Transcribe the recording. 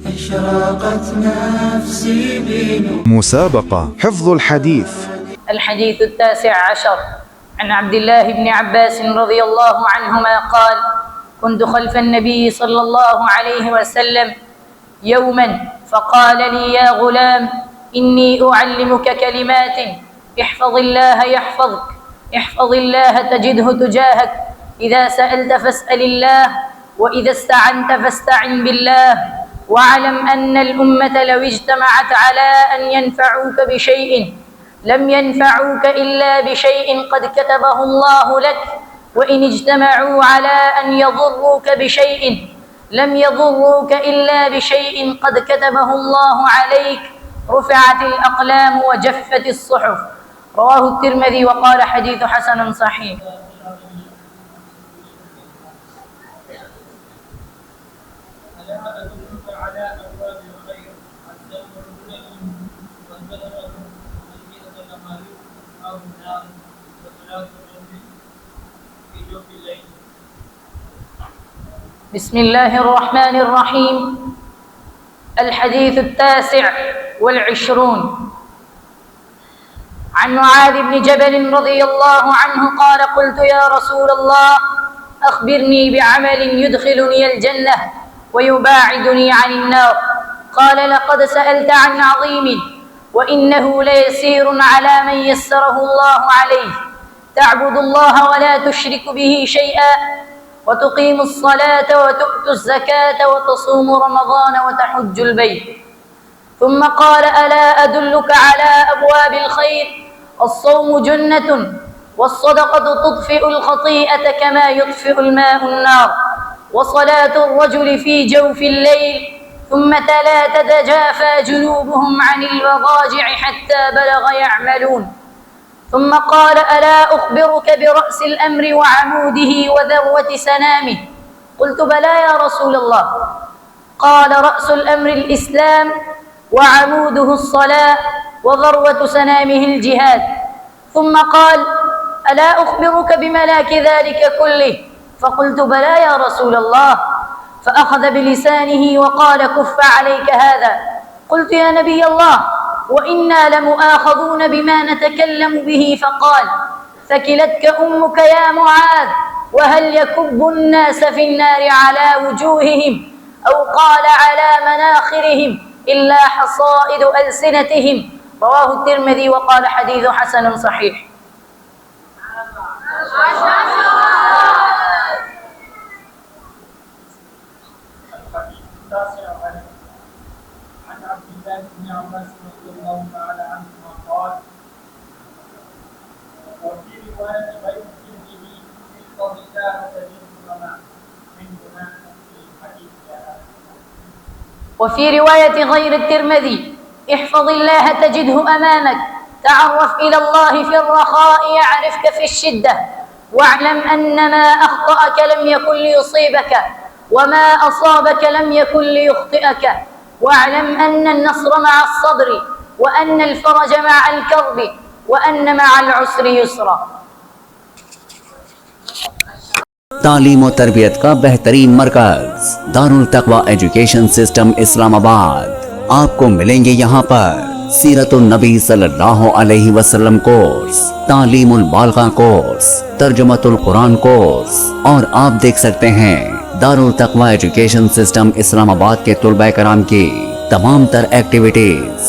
أشرقت نفسي بنور. مسابقة حفظ الحديث. الحديث 19 عن عبد الله بن عباس رضي الله عنهما قال: كنت خلف النبي صلى الله عليه وسلم يوما فقال لي: يا غلام، إني أعلمك كلمات، احفظ الله يحفظك، احفظ الله تجده تجاهك، إذا سألت فاسأل الله، وإذا استعنت فاستعن بالله، واعلم أن الأمة لو اجتمعت على أن ينفعوك بشيء لم ينفعوك إلا بشيء قد كتبه الله لك، وإن اجتمعوا على أن يضروك بشيء لم يضروك إلا بشيء قد كتبه الله عليك، رفعت الأقلام وجفت الصحف. رواه الترمذي وقال: حديث حسن صحيح. بسم الله الرحمن الرحيم. الحديث 29 عن معاذ بن جبل رضي الله عنه قال: قلت يا رسول الله، أخبرني بعمل يدخلني الجنة ويباعدني عن النار. قال: لقد سألت عن عظيم، وإنه ليسير على من يسره الله عليه، تعبد الله ولا تشرك به شيئا، وتقيم الصلاة وتؤتي الزكاة وتصوم رمضان وتحج البيت. ثم قال: ألا أدلك على أبواب الخير؟ الصوم جنة، والصدقة تطفئ الخطيئة كما يطفئ الماء النار، وصلاة الرجل في جوف الليل. ثم تلا: تتجافى جنوبهم عن المضاجع حتى بلغ يعملون. ثم قال: ألا أخبرك برأس الأمر وعموده وذروة سنامه؟ قلت: بلى يا رسول الله. قال: رأس الأمر الإسلام، وعموده الصلاة، وذروة سنامه الجهاد. ثم قال: ألا أخبرك بملاك ذلك كله؟ فقلت: بلى يا رسول الله. فأخذ بلسانه وقال: كف عليك هذا. قلت: يا نبي الله، وإنا لمؤاخذون بما نتكلم به. فقال: ثكلتك أمك يا معاذ، وهل يكب الناس في النار على وجوههم أو قال على مناخرهم إلا حصائد ألسنتهم. رواه الترمذي وقال: حديث حسن صحيح. عن عبد الله بن عباس رضي الله تعالى عنهما قال: وفي رواية غير الترمذي: احفظ الله تجده أمامك، من هنا في حديث. وفي رواية غير الترمذي: احفظ الله تجده أمامك، تعرف إلى الله في الرخاء يعرفك في الشدة، واعلم أن ما أخطأك لم يكن ليصيبك، وما أصابك لم يكن ليخطئك، واعلم أن النصر مع الصبر، وأن الفرج مع الكرب، وأن مع العسر يسرا. तालीम और तरबियत का बेहतरीन मरकज दारुल तक़वा एजुकेशन सिस्टम इस्लामाबाद। आपको मिलेंगे यहाँ पर सीरतुन नबी सल्लल्लाहु अलैहि वसल्लम कोर्स, तालीमुल बालगा कोर्स, तर्जुमतुल कुरान कोर्स, और आप देख सकते हैं दारुल तक़वा एजुकेशन सिस्टम इस्लामाबाद के तुलबा कराम की तमाम तर एक्टिविटीज